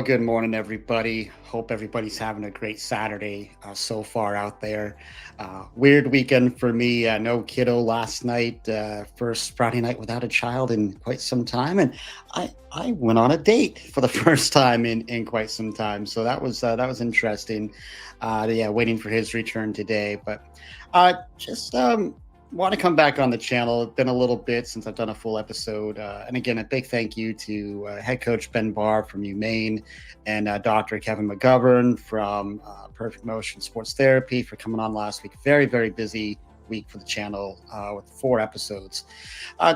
Well, good morning, everybody. Hope everybody's having a great Saturday so far out there. Weird weekend for me. No kiddo last night. First Friday night without a child in quite some time, and I went on a date for the first time in quite some time. So that was interesting. Yeah, waiting for his return today, but just want to come back on the channel. It's been a little bit since I've done a full episode. And again, a big thank you to head coach Ben Barr from UMaine and Dr. Kevin McGovern from Perfect Motion Sports Therapy for coming on last week. Very, very busy week for the channel with 4 episodes.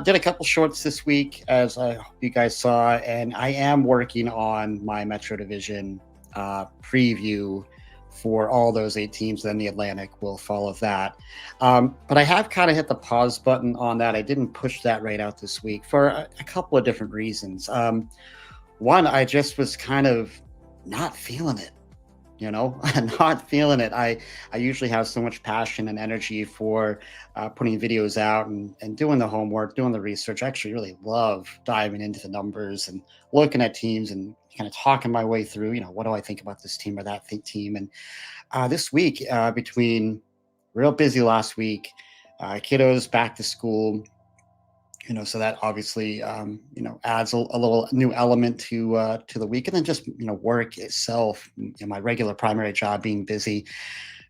Did a couple shorts this week, as I hope you guys saw, and I am working on my Metro Division preview for all those 8 teams. Then the Atlantic will follow that. But I have kind of hit the pause button on that. I didn't push that right out this week for a couple of different reasons. One, I just was kind of not feeling it, not feeling it. I usually have so much passion and energy for putting videos out and doing the homework, doing the research. I actually really love diving into the numbers and looking at teams and kind of talking my way through, what do I think about this team or that team. And this week, between real busy last week, kiddos back to school, so that obviously adds a little new element to the week. And then just work itself, my regular primary job being busy.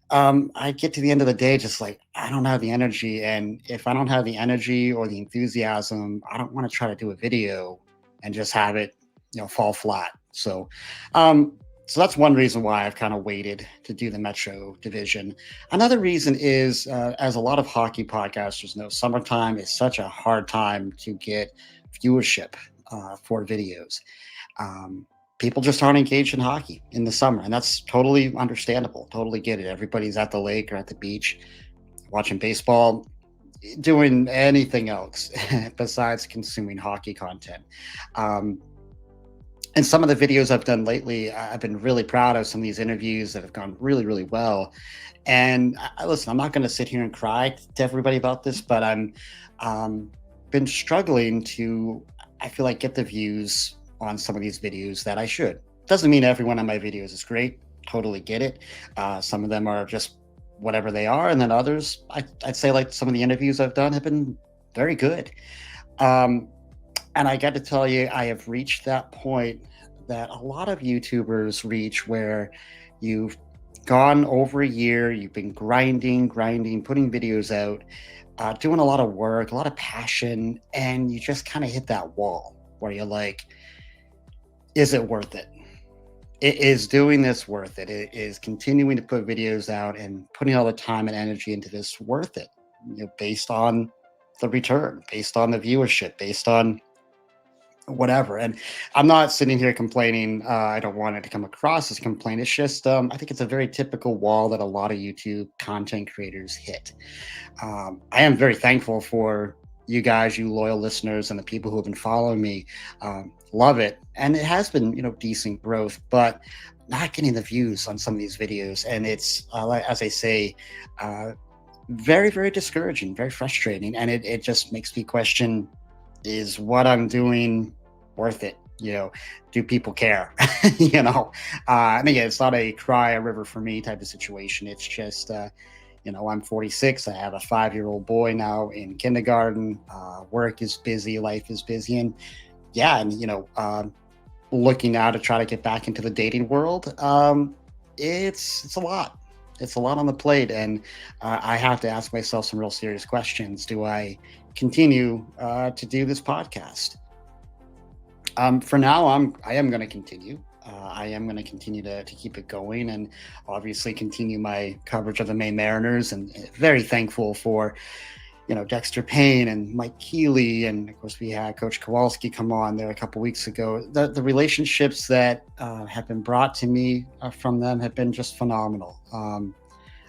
I get to the end of the day just like I don't have the energy, and if I don't have the energy or the enthusiasm, I don't want to try to do a video and just have it fall flat. So that's one reason why I've kind of waited to do the Metro division. Another reason is, as a lot of hockey podcasters know, summertime is such a hard time to get viewership for videos. People just aren't engaged in hockey in the summer, and that's totally understandable. Totally get it. Everybody's at the lake or at the beach watching baseball, doing anything else besides consuming hockey content. And some of the videos I've done lately, I've been really proud of some of these interviews that have gone really, really well. And listen, I'm not going to sit here and cry to everybody about this, but I'm been struggling to, I feel like, get the views on some of these videos that I should. Doesn't mean every one of my videos is great. Totally get it. Some of them are just whatever they are, and then others, I'd say, like some of the interviews I've done have been very good. And I got to tell you, I have reached that point that a lot of YouTubers reach where you've gone over a year, you've been grinding, putting videos out, doing a lot of work, a lot of passion, and you just kind of hit that wall where you're like, is it worth it? Is doing this worth it? Is continuing to put videos out and putting all the time and energy into this worth it? Based on the return, based on the viewership, based on whatever. And I'm not sitting here complaining. I don't want it to come across as a complaint. It's just I think it's a very typical wall that a lot of YouTube content creators hit. I am very thankful for you guys, you loyal listeners, and the people who have been following me. Love it, and it has been decent growth, but not getting the views on some of these videos, and it's as I say, very, very discouraging, very frustrating, and it just makes me question, is what I'm doing worth it? Do people care? And again, it's not a cry a river for me type of situation. It's just, I'm 46. I have a 5-year-old boy now in kindergarten. Work is busy, life is busy, and yeah, and looking now to try to get back into the dating world. It's a lot. It's a lot on the plate, and I have to ask myself some real serious questions. Do I continue to do this podcast? For now, I am going to continue. I am going to continue to keep it going, and obviously continue my coverage of the Maine Mariners. And very thankful for Dexter Payne and Mike Keeley, and of course we had Coach Kowalski come on there a couple weeks ago. The relationships that have been brought to me from them have been just phenomenal.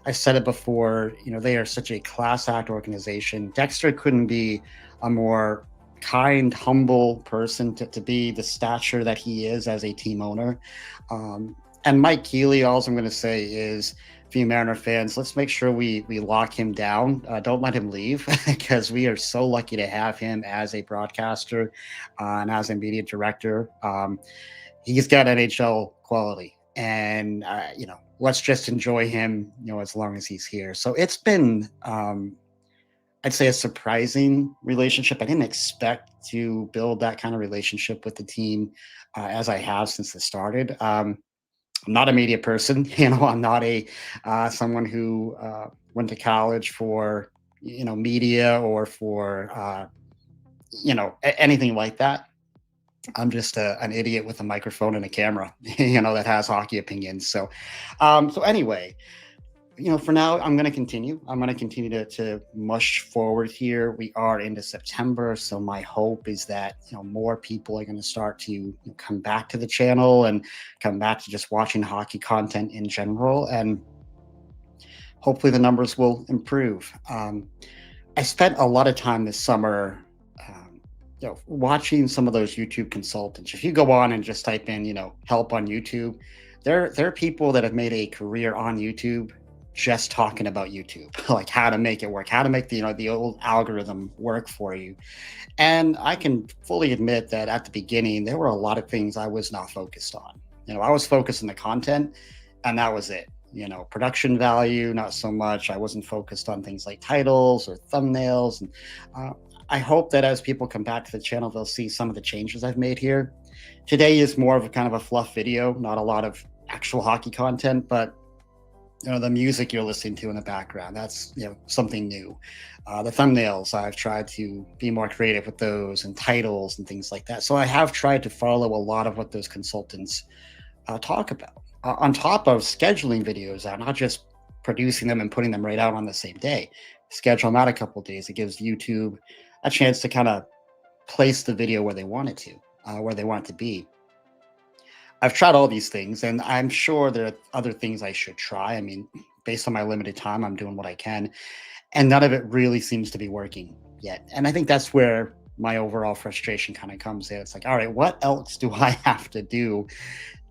I said it before, they are such a class act organization. Dexter couldn't be a more kind, humble person to be the stature that he is as a team owner. And Mike Keeley, all I'm going to say is, for you Mariner fans, let's make sure we lock him down. Don't let him leave, because we are so lucky to have him as a broadcaster and as a media director. he's got NHL quality, and let's just enjoy him, as long as he's here. So it's been, I'd say, a surprising relationship. I didn't expect to build that kind of relationship with the team as I have since it started. I'm not a media person. I'm not a someone who went to college for media or for anything like that. I'm just an idiot with a microphone and a camera, that has hockey opinions. So anyway, for now, I'm going to continue. I'm going to continue to mush forward here. We are into September, so my hope is that more people are going to start to come back to the channel and come back to just watching hockey content in general, and hopefully the numbers will improve. I spent a lot of time this summer, watching some of those YouTube consultants. If you go on and just type in, help on YouTube, there are people that have made a career on YouTube just talking about YouTube, like how to make it work, how to make the old algorithm work for you. And I can fully admit that at the beginning there were a lot of things I was not focused on. I was focused on the content, and that was it. Production value, not so much. I wasn't focused on things like titles or thumbnails. And uh, I hope that as people come back to the channel, they'll see some of the changes I've made here. Today is more of a kind of a fluff video, not a lot of actual hockey content, but the music you're listening to in the background, that's something new. The thumbnails, I've tried to be more creative with those, and titles and things like that. So I have tried to follow a lot of what those consultants talk about, on top of scheduling videos out, not just producing them and putting them right out on the same day. Schedule them out a couple of days. It gives YouTube a chance to kind of place the video where they want it to, where they want it to be. I've tried all these things, and I'm sure there are other things I should try. I mean, based on my limited time, I'm doing what I can, and none of it really seems to be working yet. And I think that's where my overall frustration kind of comes in. It's like, all right, what else do I have to do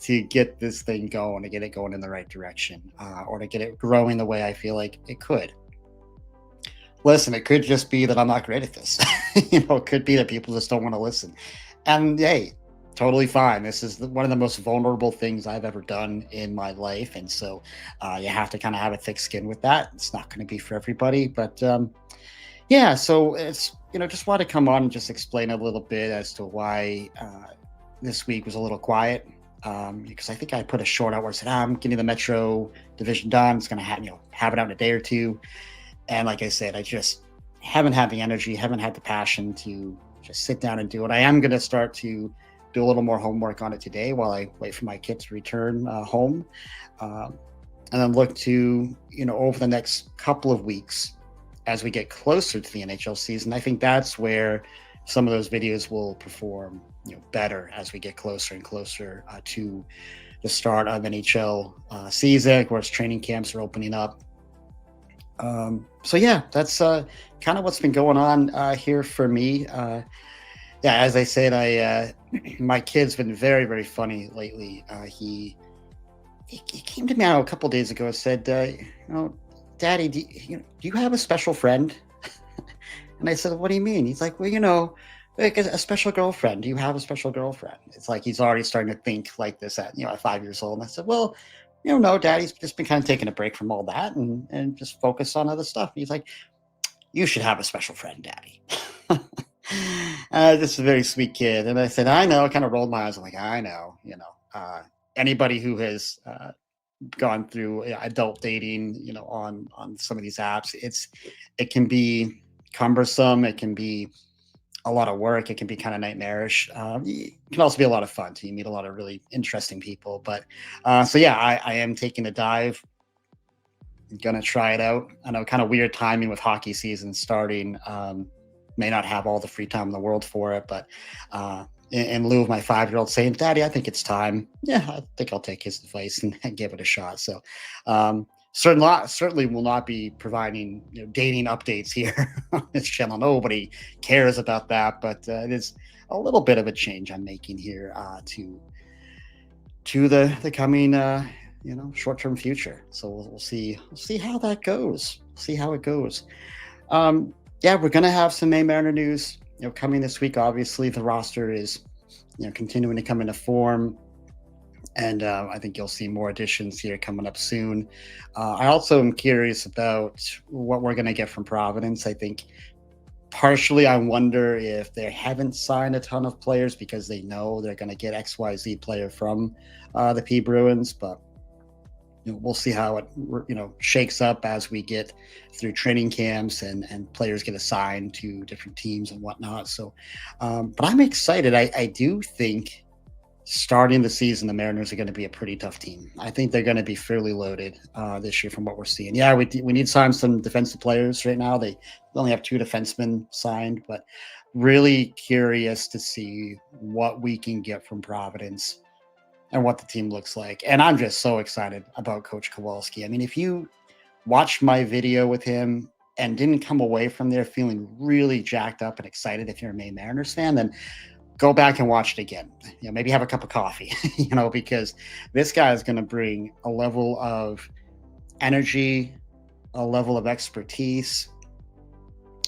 to get this thing going, to get it going in the right direction, or to get it growing the way I feel like it could? Listen, it could just be that I'm not great at this. It could be that people just don't want to listen. And hey, totally fine. This is one of the most vulnerable things I've ever done in my life. And so you have to kind of have a thick skin with that. It's not going to be for everybody. But yeah, so it's, just want to come on and just explain a little bit as to why this week was a little quiet. Because I think I put a short out where I said, I'm getting the Metro division done. It's going to have it out in a day or two. And like I said, I just haven't had the energy, haven't had the passion to just sit down and do it. I am going to start to do a little more homework on it today while I wait for my kids to return home. And then look to, over the next couple of weeks, as we get closer to the NHL season, I think that's where some of those videos will perform, better as we get closer and closer to the start of NHL season. Of course, training camps are opening up. So yeah, that's kind of what's been going on here for me. Yeah, as I said, I my kid's been very, very funny lately. He came to me a couple days ago and said, Daddy, do you have a special friend? And I said, what do you mean? He's like, well, like a special girlfriend. Do you have a special girlfriend? It's like he's already starting to think like this at 5 years old. And I said, well, no, Daddy's just been kind of taking a break from all that and just focus on other stuff. He's like, you should have a special friend, Daddy. This is a very sweet kid. And I said, I know. I kind of rolled my eyes. I'm like, I know, anybody who has gone through adult dating, on some of these apps, it can be cumbersome. It can be a lot of work. It can be kind of nightmarish. It can also be a lot of fun too. You meet a lot of really interesting people. But so yeah, I am taking a dive. Gonna try it out. I know, kind of weird timing with hockey season starting. May not have all the free time in the world for it, but in lieu of my 5-year-old saying, Daddy, I think it's time. Yeah, I think I'll take his advice and give it a shot. So certainly will not be providing dating updates here on this channel. Nobody cares about that, but it is a little bit of a change I'm making here to the coming short-term future. So we'll see how that goes. See how it goes. Yeah, we're gonna have some May Mariner news coming this week. Obviously, the roster is continuing to come into form. And I think you'll see more additions here coming up soon. I also am curious about what we're going to get from Providence. I think partially I wonder if they haven't signed a ton of players because they know they're going to get XYZ player from the P Bruins, but we'll see how it shakes up as we get through training camps and players get assigned to different teams and whatnot. So, but I'm excited. I do think starting the season, the Mariners are going to be a pretty tough team. I think they're going to be fairly loaded this year from what we're seeing. Yeah, we need to sign some defensive players right now. They only have two defensemen signed, but really curious to see what we can get from Providence and what the team looks like. And I'm just so excited about Coach Kowalski. I mean, if you watched my video with him and didn't come away from there feeling really jacked up and excited if you're a Maine Mariners fan, then go back and watch it again. Maybe have a cup of coffee, because this guy is going to bring a level of energy, a level of expertise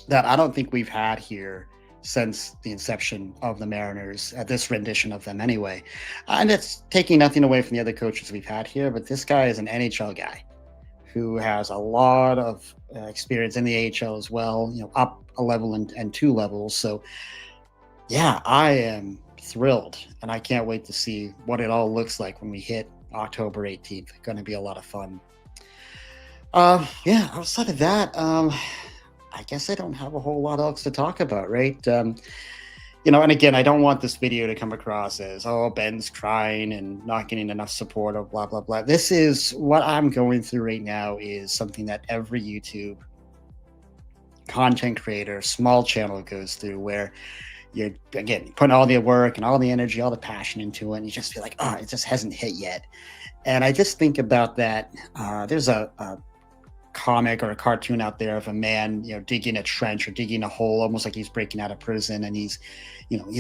that I don't think we've had here since the inception of the Mariners, at this rendition of them anyway. And it's taking nothing away from the other coaches we've had here, but this guy is an NHL guy who has a lot of experience in the AHL as well, up a level and two levels. So yeah, I am thrilled, and I can't wait to see what it all looks like when we hit October 18th. Going to be a lot of fun. Yeah, outside of that, I guess I don't have a whole lot else to talk about, right? And again, I don't want this video to come across as, oh, Ben's crying and not getting enough support or blah, blah, blah. This is what I'm going through right now, is something that every YouTube content creator, small channel goes through, where you're, again, putting all the work and all the energy, all the passion into it, and you just feel like, oh, it just hasn't hit yet. And I just think about that. There's a comic or a cartoon out there of a man, digging a trench or digging a hole, almost like he's breaking out of prison, and he's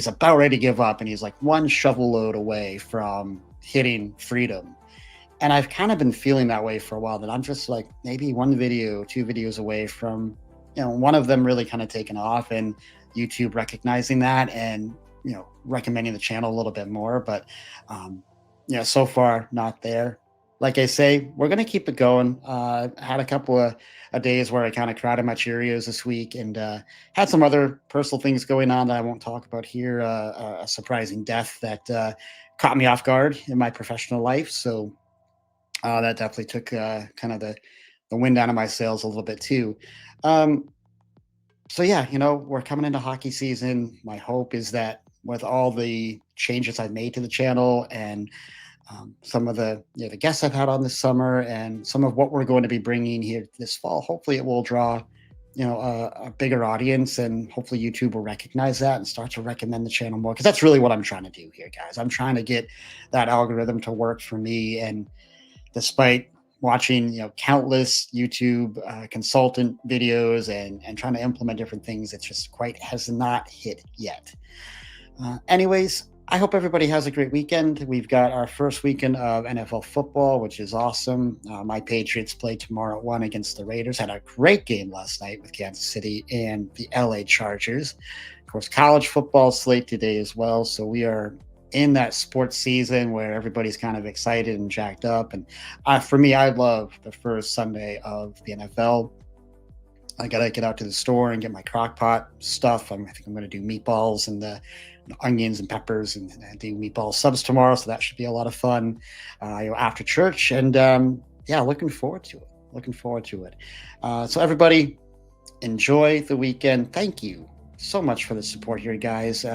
about ready to give up, and he's like one shovel load away from hitting freedom. And I've kind of been feeling that way for a while, that I'm just like maybe one video, two videos away from, one of them really kind of taking off, and YouTube recognizing that and, recommending the channel a little bit more. But, so far not there. Like I say, we're going to keep it going. Had a couple of days where I kind of cried in my Cheerios this week, and had some other personal things going on that I won't talk about here. A surprising death that caught me off guard in my professional life. So that definitely took kind of the wind out of my sails a little bit too. Um, so yeah, we're coming into hockey season. My hope is that with all the changes I've made to the channel, and some of the guests I've had on this summer, and some of what we're going to be bringing here this fall, hopefully it will draw a bigger audience, and hopefully YouTube will recognize that and start to recommend the channel more, because that's really what I'm trying to do here, guys. I'm trying to get that algorithm to work for me. And despite watching countless YouTube consultant videos and trying to implement different things, it just quite has not hit yet. Anyways, I hope everybody has a great weekend. We've got our first weekend of NFL football, which is awesome. My Patriots play tomorrow at 1 against the Raiders. Had a great game last night with Kansas City and the LA Chargers. Of course, college football slate today as well. So we are in that sports season where everybody's kind of excited and jacked up. And for me, I love the first Sunday of the NFL. I got to get out to the store and get my crock pot stuff. I think I'm going to do meatballs and onions and peppers, and do meatball subs tomorrow. So that should be a lot of fun after church. And yeah, looking forward to it. So everybody, enjoy the weekend. Thank you so much for the support here, guys.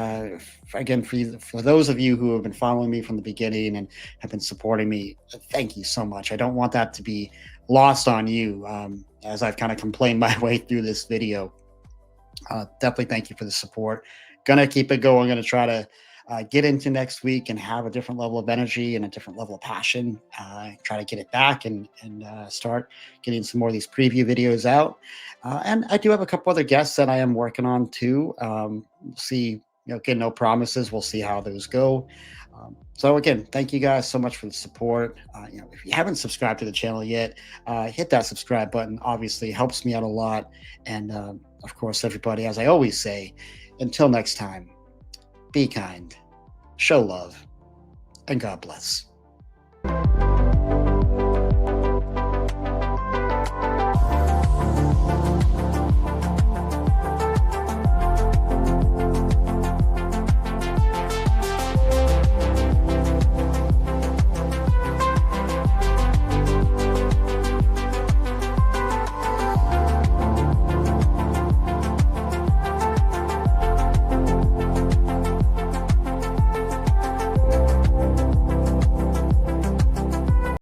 Again, for those of you who have been following me from the beginning and have been supporting me, thank you so much. I don't want that to be lost on you, as I've kind of complained my way through this video. Definitely thank you for the support. Gonna keep it going. Gonna try to get into next week and have a different level of energy and a different level of passion. Try to get it back and start getting some more of these preview videos out. And I do have a couple other guests that I am working on too. We'll see. Again, no promises. We'll see how those go. So again, thank you guys so much for the support. If you haven't subscribed to the channel yet, hit that subscribe button. Obviously, it helps me out a lot. And of course, everybody, as I always say, until next time, be kind, show love, and God bless.